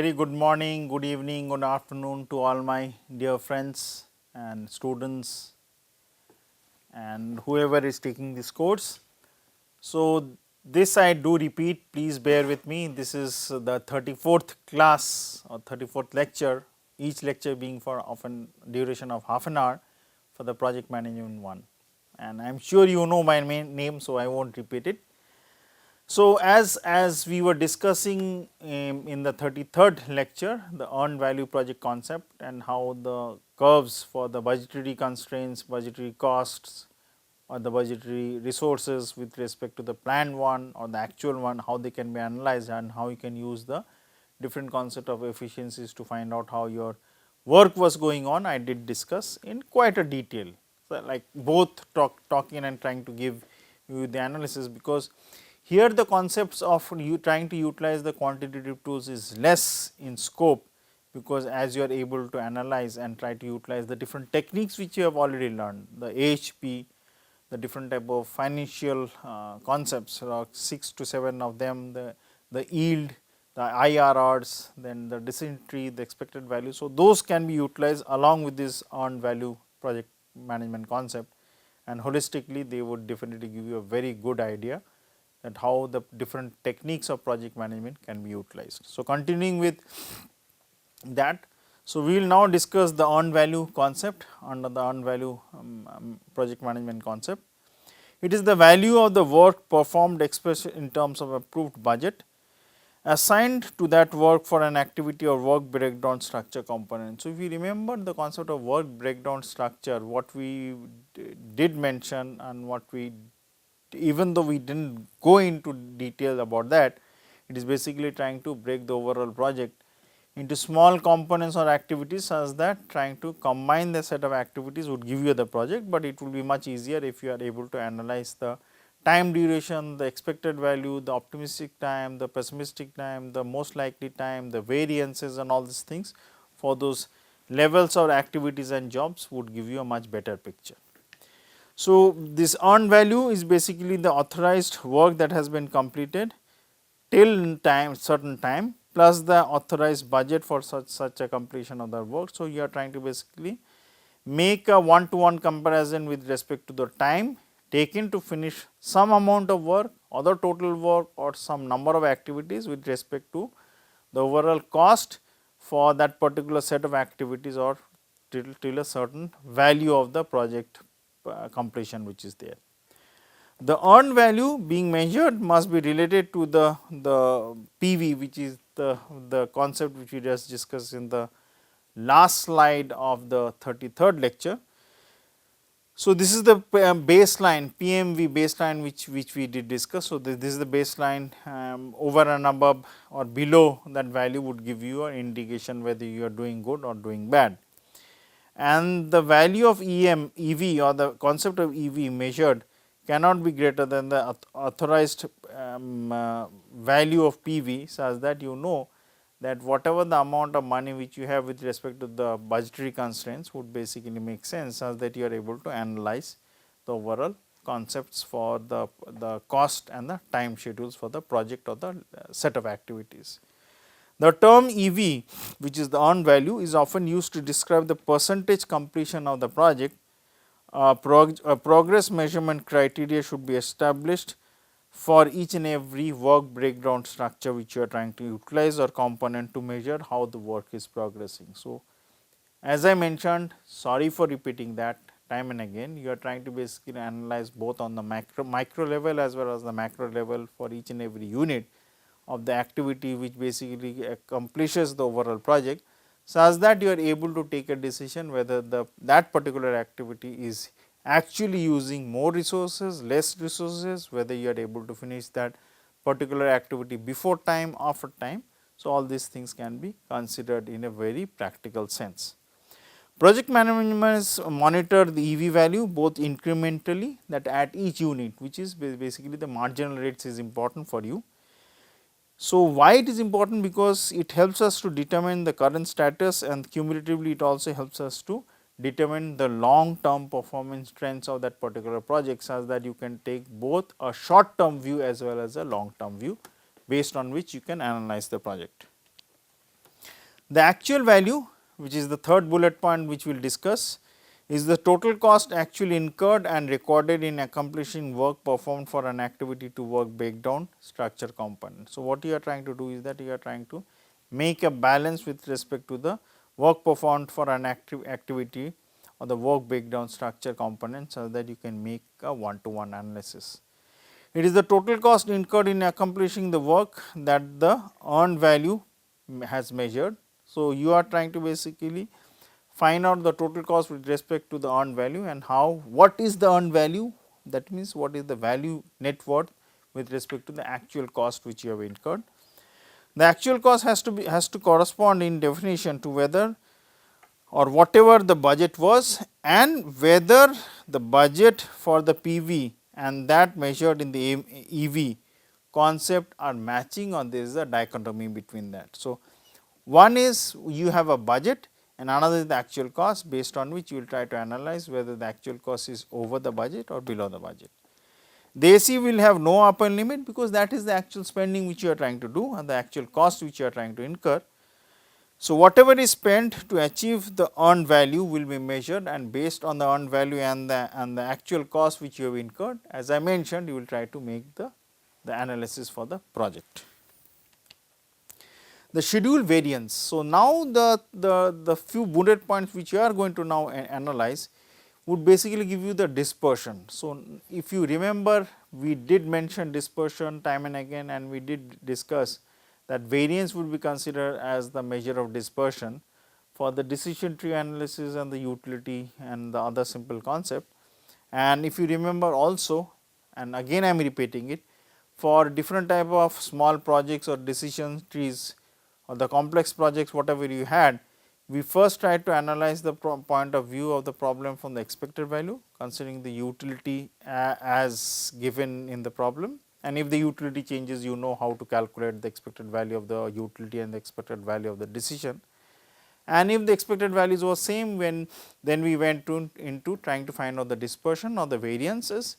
very good morning, good evening, good afternoon to all my dear friends and students and whoever is taking this course. So, this I do repeat, please bear with me. This is the 34th class or 34th lecture, each lecture being for often duration of half an hour for the project management one, and I am sure you know my name, so I will not repeat it. So, as we were discussing in the 33rd lecture, the earned value project concept and how the curves for the budgetary constraints, budgetary costs or the budgetary resources with respect to the planned one or the actual one, how they can be analyzed and how you can use the different concept of efficiencies to find out how your work was going on, I did discuss in quite a detail. So, like both talking and trying to give you the analysis, because here the concepts of you trying to utilize the quantitative tools is less in scope, because as you are able to analyze and try to utilize the different techniques which you have already learned, the AHP, the different type of financial concepts, 6 to 7 of them, the yield, the IRRs, then the dysentery, the expected value. So, those can be utilized along with this earned value project management concept, and holistically they would definitely give you a very good idea that how the different techniques of project management can be utilized. So, continuing with that, so we will now discuss the earned value concept under the earned value project management concept. It is the value of the work performed expressed in terms of approved budget assigned to that work for an activity or work breakdown structure component. So, if you remember the concept of work breakdown structure, what we did mention and what we, even though we did not go into detail about that, it is basically trying to break the overall project into small components or activities such that trying to combine the set of activities would give you the project, but it will be much easier if you are able to analyze the time duration, the expected value, the optimistic time, the pessimistic time, the most likely time, the variances and all these things for those levels or activities and jobs would give you a much better picture. So, this earned value is basically the authorized work that has been completed till time certain time plus the authorized budget for such a completion of the work. So, you are trying to basically make a one to one comparison with respect to the time taken to finish some amount of work or the total work or some number of activities with respect to the overall cost for that particular set of activities or till a certain value of the project completion which is there. The earned value being measured must be related to the PV, which is the concept which we just discussed in the last slide of the 33rd lecture. So, this is the baseline PMV baseline which we did discuss. So, this is the baseline, over and above or below that value would give you an indication whether you are doing good or doing bad. And the value of EV or the concept of EV measured cannot be greater than the authorized value of PV, such that you know that whatever the amount of money which you have with respect to the budgetary constraints would basically make sense, such that you are able to analyze the overall concepts for the cost and the time schedules for the project or the set of activities. The term EV, which is the earned value, is often used to describe the percentage completion of the project. A progress measurement criteria should be established for each and every work breakdown structure which you are trying to utilize or component to measure how the work is progressing. So, as I mentioned, sorry for repeating that time and again, you are trying to basically analyze both on the micro level as well as the macro level for each and every unit of the activity which basically accomplishes the overall project, such that you are able to take a decision whether that particular activity is actually using more resources, less resources, whether you are able to finish that particular activity before time, after time. So, all these things can be considered in a very practical sense. Project managers monitor the EV value both incrementally, that at each unit, which is basically the marginal rates is important for you. So, why it is important? Because it helps us to determine the current status, and cumulatively it also helps us to determine the long term performance trends of that particular project, such that you can take both a short term view as well as a long term view, based on which you can analyze the project. The actual value, which is the third bullet point which we will discuss, is the total cost actually incurred and recorded in accomplishing work performed for an activity to work breakdown structure component. So, what you are trying to do is that you are trying to make a balance with respect to the work performed for an activity or the work breakdown structure component, so that you can make a one-to-one analysis. It is the total cost incurred in accomplishing the work that the earned value has measured. So, you are trying to basically find out the total cost with respect to the earned value, and how, what is the earned value, that means what is the value net worth with respect to the actual cost which you have incurred. The actual cost has to correspond in definition to whether or whatever the budget was, and whether the budget for the PV and that measured in the EV concept are matching, or there is a dichotomy between that. So, one is you have a budget and another is the actual cost, based on which you will try to analyze whether the actual cost is over the budget or below the budget. The AC will have no upper limit, because that is the actual spending which you are trying to do and the actual cost which you are trying to incur. So, whatever is spent to achieve the earned value will be measured, and based on the earned value and the actual cost which you have incurred, as I mentioned, you will try to make the analysis for the project. The schedule variance. So, now the few bullet points which you are going to now analyze would basically give you the dispersion. So, if you remember, we did mention dispersion time and again, and we did discuss that variance would be considered as the measure of dispersion for the decision tree analysis and the utility and the other simple concept. And if you remember also, and again I am repeating it, for different type of small projects or decision trees or the complex projects whatever you had, we first tried to analyze the point of view of the problem from the expected value, considering the utility as given in the problem. And if the utility changes, you know how to calculate the expected value of the utility and the expected value of the decision. And if the expected values were same, then we went into trying to find out the dispersion or the variances.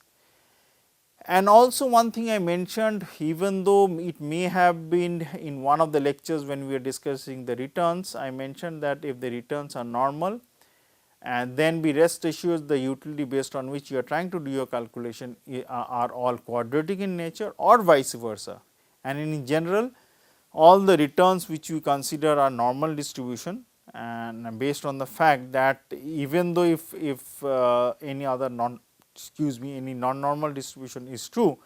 And also one thing I mentioned, even though it may have been in one of the lectures when we were discussing the returns, I mentioned that if the returns are normal, and then be rest assured the utility based on which you are trying to do your calculation are all quadratic in nature, or vice versa. And in general, all the returns which you consider are normal distribution, and based on the fact that even though if any other any non-normal distribution is true,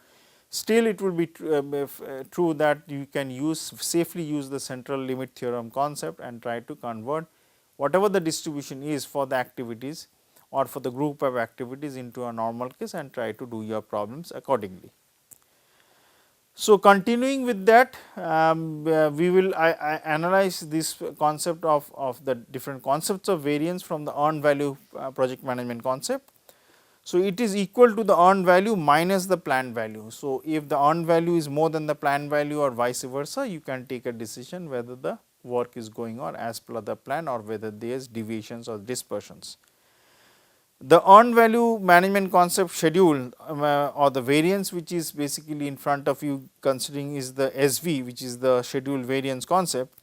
still it will be true that you can safely use the central limit theorem concept and try to convert whatever the distribution is for the activities or for the group of activities into a normal case, and try to do your problems accordingly. So, continuing with that, we will analyze this concept of the different concepts of variance from the earned value project management concept. So, it is equal to the earned value minus the planned value. So, if the earned value is more than the planned value or vice versa, you can take a decision whether the work is going on as per the plan or whether there is deviations or dispersions. The earned value management concept schedule or the variance which is basically in front of you considering is the SV, which is the schedule variance concept,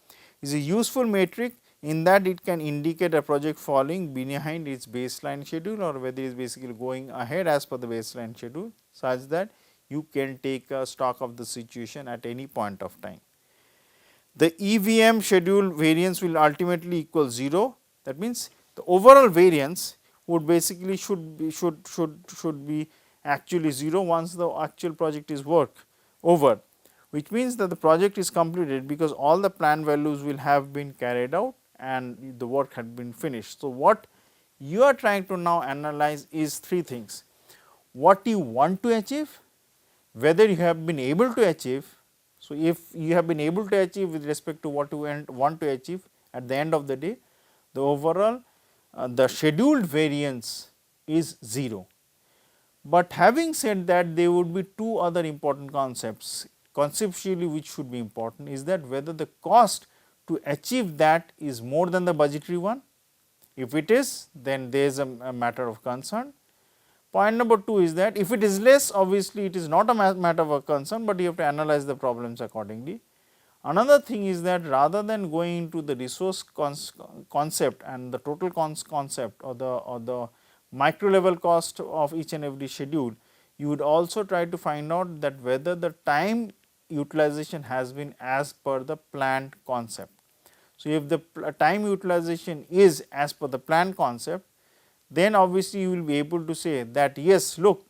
is a useful metric in that it can indicate a project falling behind its baseline schedule or whether it is basically going ahead as per the baseline schedule, such that you can take a stock of the situation at any point of time. The EVM schedule variance will ultimately equal 0. That means, the overall variance would basically should be actually 0 once the actual project is over, which means that the project is completed because all the planned values will have been carried out and the work had been finished. So, what you are trying to now analyze is three things: what you want to achieve, whether you have been able to achieve. So, if you have been able to achieve with respect to what you want to achieve, at the end of the day, the overall the scheduled variance is 0. But having said that, there would be two other important concepts conceptually which should be important, is that whether the cost to achieve that is more than the budgetary one. If it is, then there is a matter of concern. Point number 2 is that if it is less, obviously it is not a matter of concern, but you have to analyze the problems accordingly. Another thing is that rather than going into the resource concept and the total concept or the micro level cost of each and every schedule, you would also try to find out that whether the time utilization has been as per the planned concept. So, if the time utilization is as per the planned concept, then obviously you will be able to say that yes, look,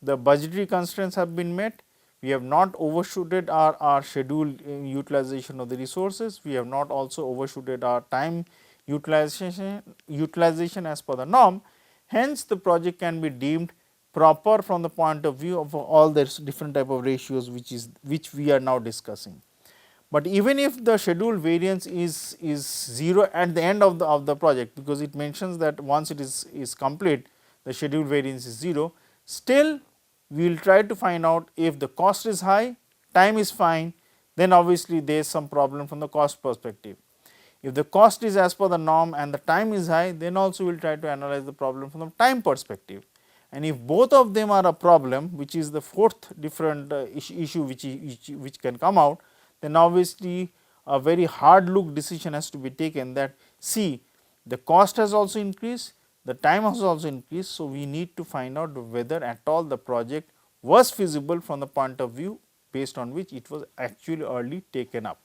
the budgetary constraints have been met, we have not overshooted our scheduled utilization of the resources, we have not also overshooted our time utilization as per the norm. Hence, the project can be deemed proper from the point of view of all the different type of ratios which we are now discussing. But even if the scheduled variance is 0 at the end of the project, because it mentions that once it is complete the scheduled variance is 0, still we will try to find out if the cost is high, time is fine, then obviously there is some problem from the cost perspective. If the cost is as per the norm and the time is high, then also we will try to analyze the problem from the time perspective. And if both of them are a problem, which is the fourth different issue which can come out, then obviously a very hard look decision has to be taken that see, the cost has also increased, the time has also increased. So, we need to find out whether at all the project was feasible from the point of view based on which it was actually earlier taken up.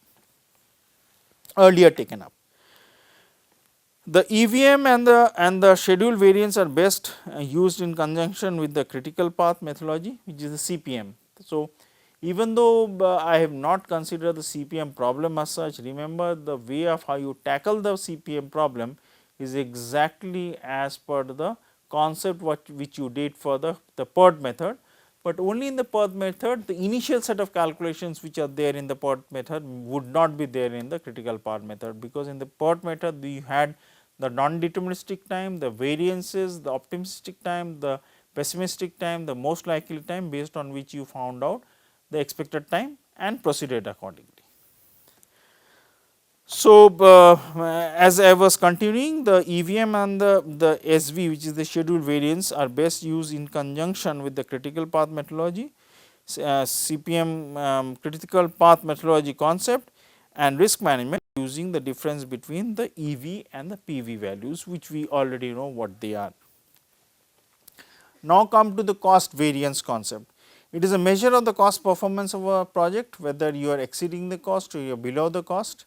The EVM and the schedule variance are best used in conjunction with the critical path methodology, which is the CPM. So, even though I have not considered the CPM problem as such, remember the way of how you tackle the CPM problem is exactly as per the concept which you did for the PERT method, but only in the PERT method the initial set of calculations which are there in the PERT method would not be there in the critical path method, because in the PERT method we had the non-deterministic time, the variances, the optimistic time, the pessimistic time, the most likely time, based on which you found out the expected time and proceeded accordingly. So, as I was continuing, the EVM and the SV, which is the scheduled variance, are best used in conjunction with the critical path methodology, CPM critical path methodology concept, and risk management using the difference between the EV and the PV values, which we already know what they are. Now, come to the cost variance concept. It is a measure of the cost performance of a project, whether you are exceeding the cost or you are below the cost.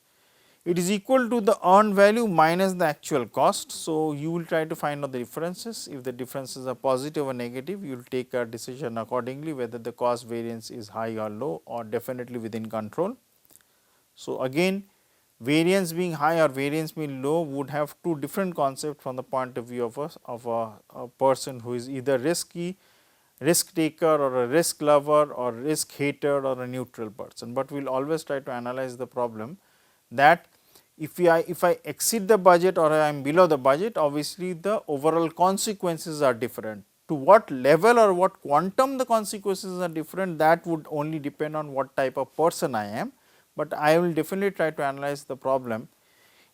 It is equal to the earned value minus the actual cost. So, you will try to find out the differences. If the differences are positive or negative, you will take a decision accordingly whether the cost variance is high or low or definitely within control. So, again variance being high or variance being low would have two different concepts from the point of view of a person who is either risk taker or a risk lover or risk hater or a neutral person, but we will always try to analyze the problem that if I exceed the budget or I am below the budget, obviously the overall consequences are different. To what level or what quantum the consequences are different, that would only depend on what type of person I am, but I will definitely try to analyze the problem.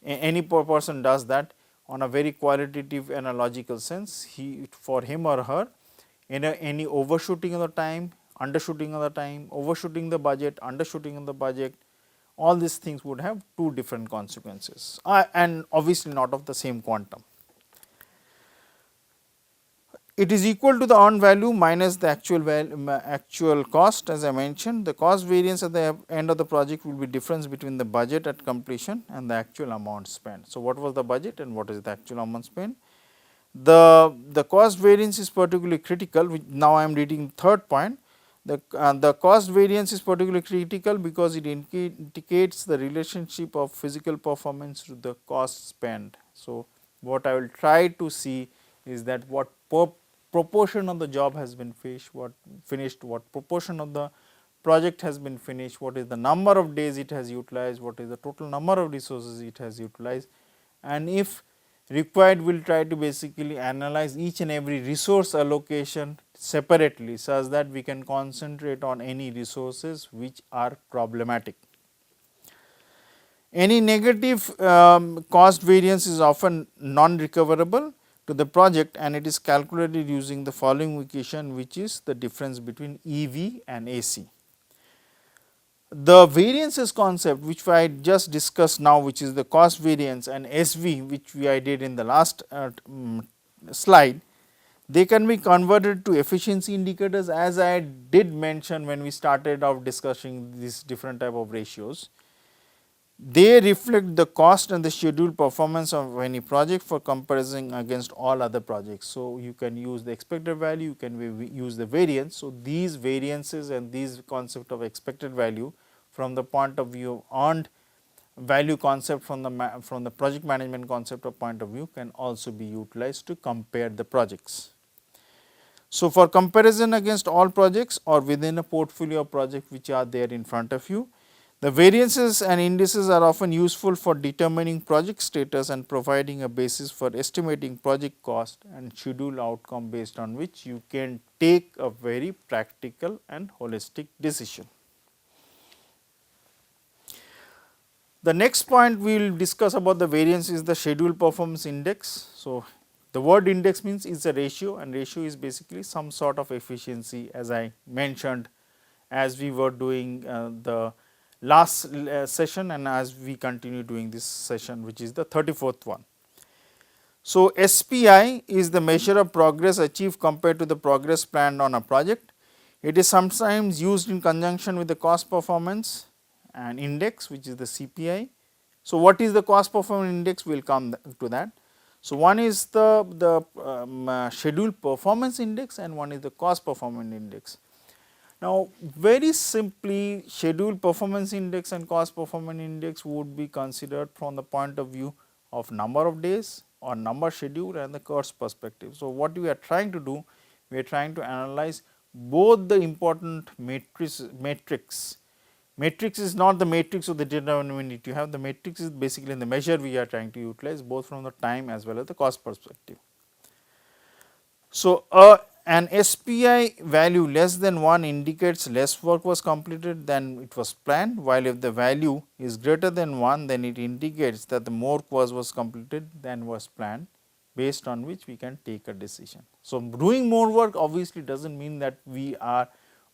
Any person does that on a very qualitative and a logical sense. For him or her, any overshooting of the time, undershooting of the time, overshooting the budget, undershooting of the budget, all these things would have two different consequences and obviously not of the same quantum. It is equal to the earned value minus the actual cost. As I mentioned, the cost variance at the end of the project will be difference between the budget at completion and the actual amount spent. So, what was the budget and what is the actual amount spent? The cost variance is particularly critical. Now, I am reading third point. The cost variance is particularly critical because it indicates the relationship of physical performance to the cost spent. So, what I will try to see is that what proportion of the job has been finished, what proportion of the project has been finished, what is the number of days it has utilized, what is the total number of resources it has utilized, and if required we will try to basically analyze each and every resource allocation separately, such that we can concentrate on any resources which are problematic. Any negative cost variance is often non-recoverable to the project, and it is calculated using the following equation, which is the difference between EV and AC. The variances concept which I just discussed now, which is the cost variance, and SV which I did in the last slide, they can be converted to efficiency indicators, as I did mention when we started out discussing these different type of ratios. They reflect the cost and the schedule performance of any project for comparison against all other projects. So, you can use the expected value, you can use the variance. So, these variances and these concept of expected value from the point of view of earned value concept from the project management concept of point of view can also be utilized to compare the projects. So, for comparison against all projects or within a portfolio of projects which are there in front of you, the variances and indices are often useful for determining project status and providing a basis for estimating project cost and schedule outcome, based on which you can take a very practical and holistic decision. The next point we will discuss about the variance is the schedule performance index. So, the word index means is a ratio, and ratio is basically some sort of efficiency, as I mentioned as we were doing the last session and as we continue doing this session, which is the 34th one. So, SPI is the measure of progress achieved compared to the progress planned on a project. It is sometimes used in conjunction with the cost performance and index, which is the CPI. So, what is the cost performance index? We will come to that. So, one is the schedule performance index and one is the cost performance index. Now, very simply, schedule performance index and cost performance index would be considered from the point of view of number of days or number schedule and the cost perspective. So, what we are trying to do? We are trying to analyze both the important matrix. Matrix is not the matrix of the determinant you have, the matrix is basically the measure we are trying to utilize both from the time as well as the cost perspective. So, an SPI value less than 1 indicates less work was completed than it was planned, while if the value is greater than 1, then it indicates that the more work was completed than was planned, based on which we can take a decision. So, doing more work obviously does not mean that we are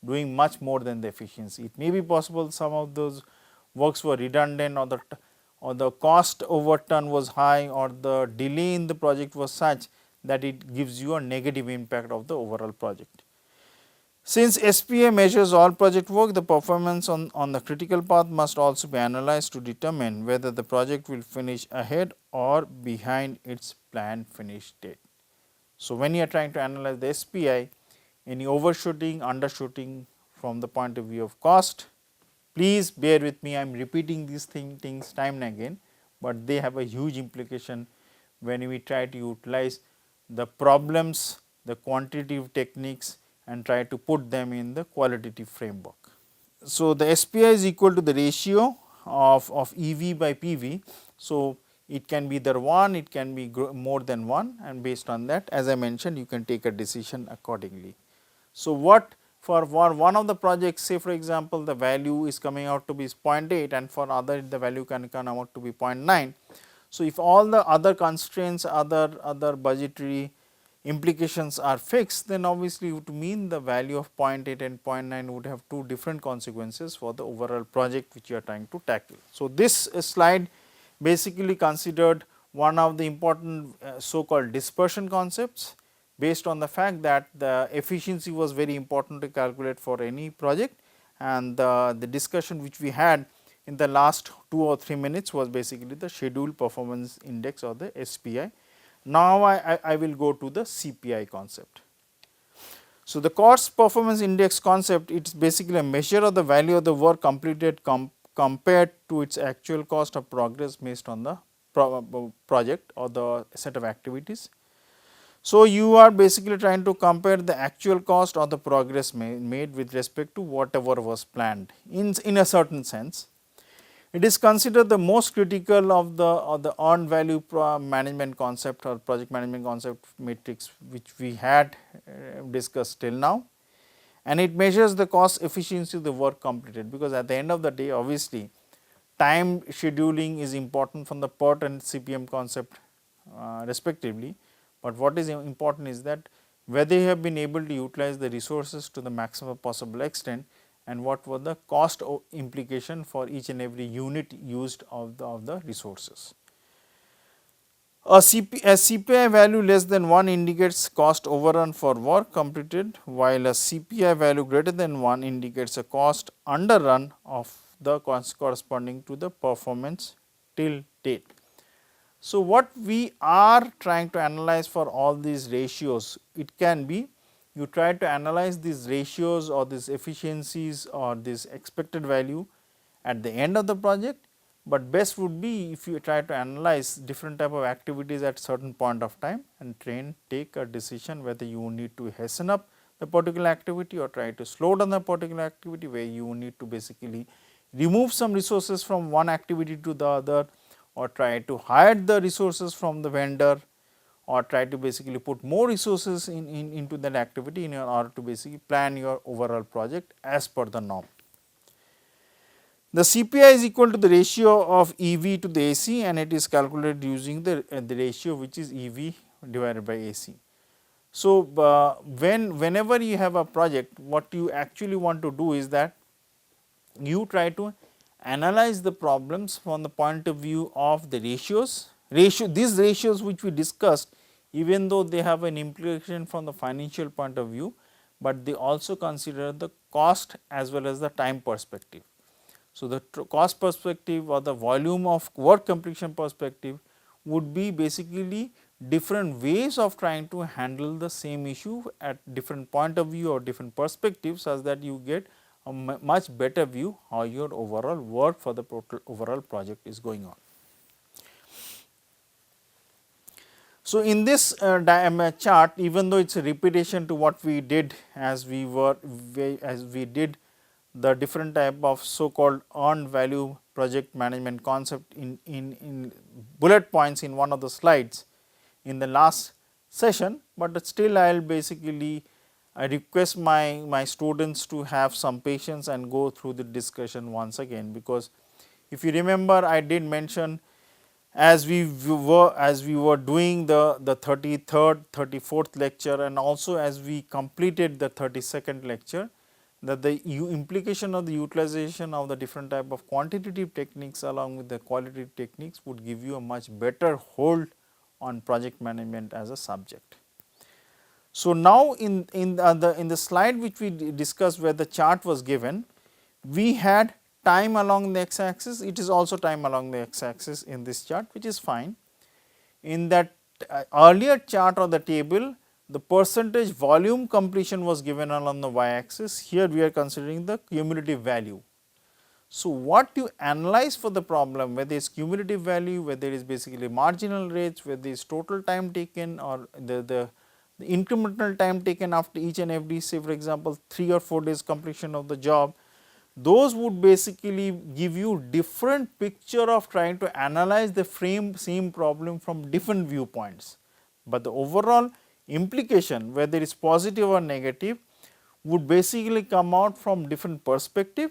doing much more than the efficiency. It may be possible some of those works were redundant, or the cost overturn was high, or the delay in the project was such that it gives you a negative impact of the overall project. Since SPA measures all project work, the performance on the critical path must also be analyzed to determine whether the project will finish ahead or behind its planned finish date. So, when you are trying to analyze the SPI, any overshooting, undershooting from the point of view of cost, please bear with me, I am repeating these things time and again, but they have a huge implication when we try to utilize the problems, the quantitative techniques, and try to put them in the qualitative framework. So, the SPI is equal to the ratio of EV by PV. So, it can be either 1, it can be more than 1, and based on that, as I mentioned, you can take a decision accordingly. So, what for one of the projects, say for example, the value is coming out to be 0.8 and for other the value can come out to be 0.9. So, if all the other constraints, other budgetary implications are fixed, then obviously it would mean the value of 0.8 and 0.9 would have two different consequences for the overall project which you are trying to tackle. So, this slide basically considered one of the important so called dispersion concepts, based on the fact that the efficiency was very important to calculate for any project, and the discussion which we had in the last 2 or 3 minutes was basically the schedule performance index or the SPI. Now, I will go to the CPI concept. So, the cost performance index concept, it is basically a measure of the value of the work completed compared to its actual cost of progress based on the project or the set of activities. So, you are basically trying to compare the actual cost or the progress made with respect to whatever was planned in a certain sense. It is considered the most critical of the earned value management concept or project management concept matrix which we had discussed till now, and it measures the cost efficiency of the work completed, because at the end of the day obviously time scheduling is important from the PERT and CPM concept respectively. But what is important is that whether you have been able to utilize the resources to the maximum possible extent and what were the cost implication for each and every unit used of the resources. A CPI value less than 1 indicates cost overrun for work completed, while a CPI value greater than 1 indicates a cost underrun of the corresponding to the performance till date. So, what we are trying to analyze for all these ratios, it can be you try to analyze these ratios or these efficiencies or this expected value at the end of the project, but best would be if you try to analyze different type of activities at certain point of time and take a decision whether you need to hasten up the particular activity or try to slow down the particular activity, where you need to basically remove some resources from one activity to the other, or try to hide the resources from the vendor, or try to basically put more resources into that activity in order to basically plan your overall project as per the norm. The CPI is equal to the ratio of EV to the AC, and it is calculated using the ratio which is EV divided by AC. So, whenever you have a project, what you actually want to do is that you try to analyze the problems from the point of view of the ratios. These ratios which we discussed, even though they have an implication from the financial point of view, but they also consider the cost as well as the time perspective. So, the cost perspective or the volume of work completion perspective would be basically different ways of trying to handle the same issue at different point of view or different perspectives, such that you get a much better view how your overall work for the overall project is going on. So, in this chart, even though it is a repetition to what we did as we did the different type of so called earned value project management concept in bullet points in one of the slides in the last session, but still I will basically request my students to have some patience and go through the discussion once again, because if you remember, I did mention as we were doing the 33rd, 34th lecture, and also as we completed the 32nd lecture, that the implication of the utilization of the different type of quantitative techniques along with the qualitative techniques would give you a much better hold on project management as a subject. So, now in the slide which we discussed, where the chart was given, we had time along the x axis, it is also time along the x axis in this chart, which is fine. In that earlier chart or the table, the percentage volume completion was given along the y axis. Here we are considering the cumulative value. So, what you analyze for the problem, whether it is cumulative value, whether it is basically marginal rates, whether it is total time taken, or the incremental time taken after each and every, say for example 3 or 4 days completion of the job, those would basically give you different picture of trying to analyze the same problem from different viewpoints. But the overall implication, whether it is positive or negative, would basically come out from different perspective,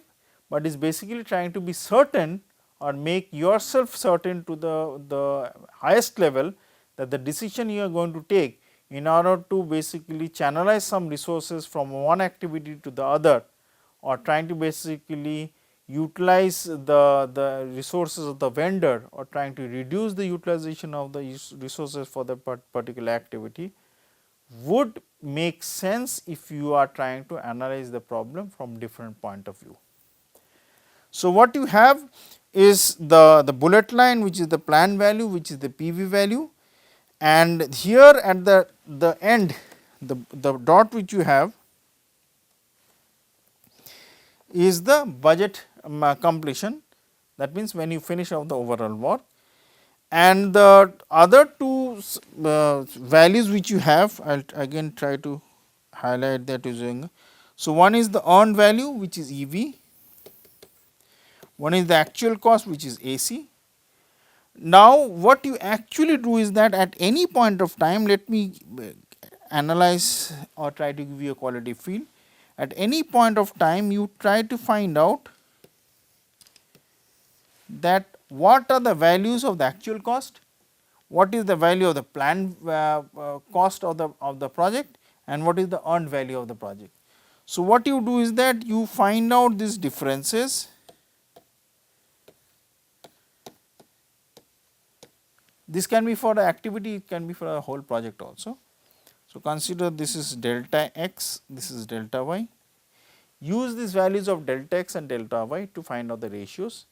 but is basically trying to be certain or make yourself certain to the highest level that the decision you are going to take in order to basically channelize some resources from one activity to the other, or trying to basically utilize the resources of the vendor, or trying to reduce the utilization of the resources for the particular activity, would make sense if you are trying to analyze the problem from different point of view. So, what you have is the bullet line, which is the plan value, which is the PV value, and here at the end, the dot which you have is the budget completion, that means when you finish off the overall work, and the other two values which you have, I will again try to highlight that using. So, one is the earned value, which is EV, one is the actual cost, which is AC. Now, what you actually do is that at any point of time, let me analyze or try to give you a quality feel. At any point of time, you try to find out that what are the values of the actual cost, what is the value of the planned cost of the project, and what is the earned value of the project. So, what you do is that you find out these differences. This can be for the activity, it can be for a whole project also. So, consider this is delta x, this is delta y. Use these values of delta x and delta y to find out the ratios,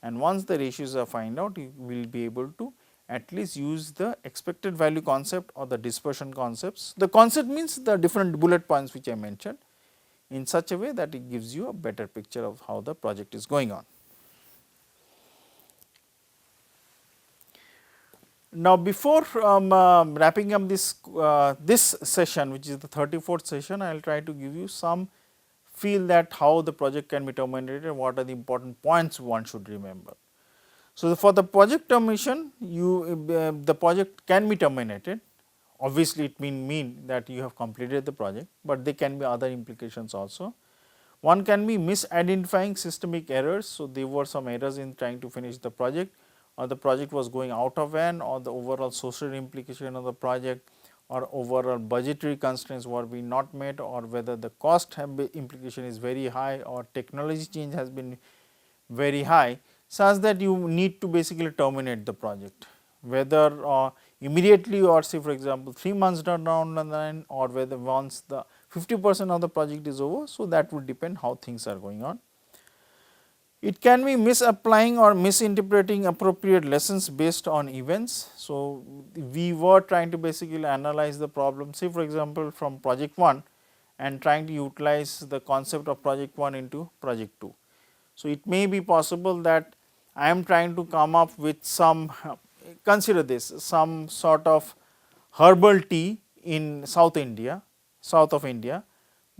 and once the ratios are found out, you will be able to at least use the expected value concept or the dispersion concepts. The concept means the different bullet points which I mentioned, in such a way that it gives you a better picture of how the project is going on. Now, before wrapping up this session, which is the 34th session, I will try to give you some feel that how the project can be terminated, what are the important points one should remember. So, for the project termination, the project can be terminated. Obviously, it mean that you have completed the project, but there can be other implications also. One can be misidentifying systemic errors. So, there were some errors in trying to finish the project, or the project was going out of hand, or the overall social implication of the project, or overall budgetary constraints were being not met, or whether the cost implication is very high, or technology change has been very high, such that you need to basically terminate the project, whether immediately or say for example 3 months down the line, or whether once the 50% of the project is over. So, that would depend how things are going on. It can be misapplying or misinterpreting appropriate lessons based on events. So, we were trying to basically analyze the problem, say for example, from project 1 and trying to utilize the concept of project 1 into project 2. So, it may be possible that I am trying to come up with some, consider this, some sort of herbal tea in south of India,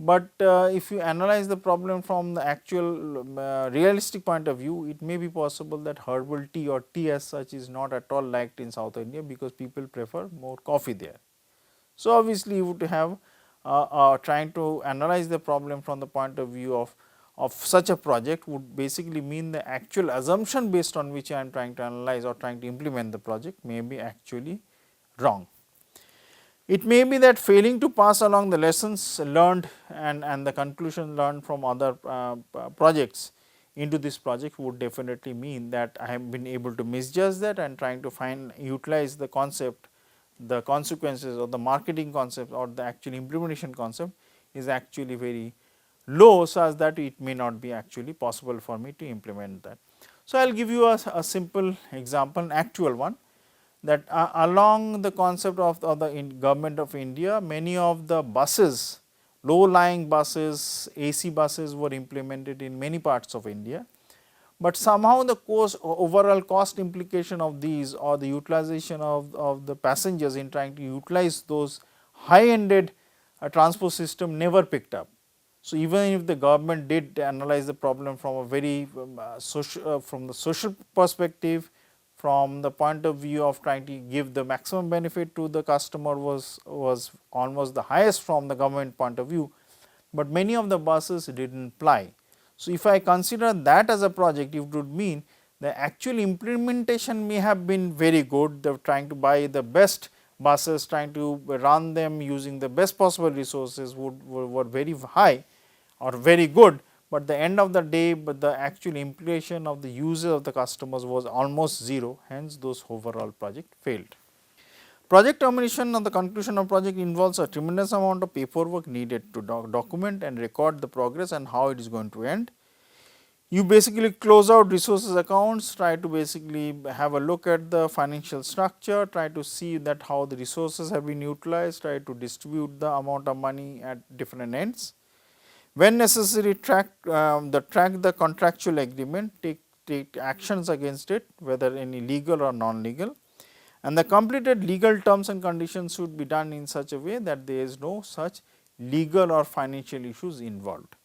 but if you analyze the problem from the actual realistic point of view, it may be possible that herbal tea or tea as such is not at all liked in South India, because people prefer more coffee there. So, obviously, you would have trying to analyze the problem from the point of view of such a project would basically mean the actual assumption based on which I am trying to analyze or trying to implement the project may be actually wrong. It may be that failing to pass along the lessons learned and the conclusion learned from other projects into this project would definitely mean that I have been able to misjudge that, and trying to utilize the concept, the consequences, or the marketing concept, or the actual implementation concept is actually very low, such that it may not be actually possible for me to implement that. So, I will give you a simple example, an actual one, that along the concept of the government of India, many of the buses, low lying buses, AC buses were implemented in many parts of India, but somehow the overall cost implication of these, or the utilization of the passengers in trying to utilize those high ended transport system never picked up. So, even if the government did analyze the problem from a very from the social perspective, from the point of view of trying to give the maximum benefit to the customer was almost the highest from the government point of view, but many of the buses did not ply. So, if I consider that as a project, it would mean the actual implementation may have been very good, they are trying to buy the best buses, trying to run them using the best possible resources were very high or very good, but the end of the day, but the actual implication of the user of the customers was almost 0, hence those overall project failed. Project termination or the conclusion of project involves a tremendous amount of paperwork needed to document and record the progress and how it is going to end. You basically close out resources accounts, try to basically have a look at the financial structure, try to see that how the resources have been utilized, try to distribute the amount of money at different ends. When necessary, track the contractual agreement, take actions against it, whether any legal or non-legal, and the completed legal terms and conditions should be done in such a way that there is no such legal or financial issues involved.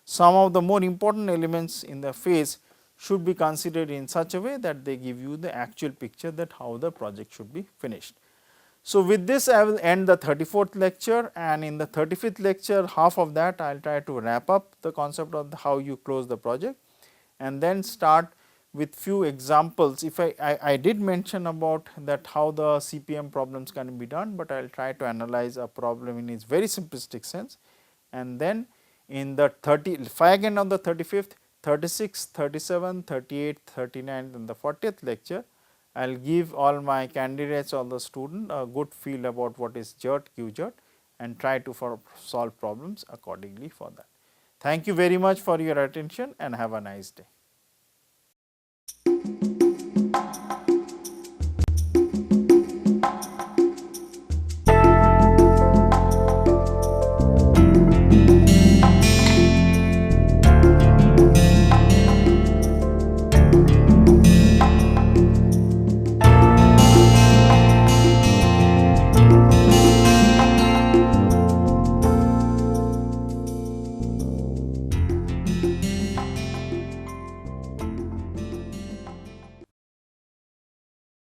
Some of the more important elements in the phase should be considered in such a way that they give you the actual picture that how the project should be finished. So, with this I will end the 34th lecture, and in the 35th lecture half of that I will try to wrap up the concept of how you close the project, and then start with few examples. If I did mention about that how the CPM problems can be done, but I will try to analyze a problem in its very simplistic sense, and then in the 2nd on the 35th, 36th, 37th, 38th, 39th and the 40th lecture, I will give all my candidates or the student a good feel about what is JERT, QJERT and try to solve problems accordingly for that. Thank you very much for your attention and have a nice day.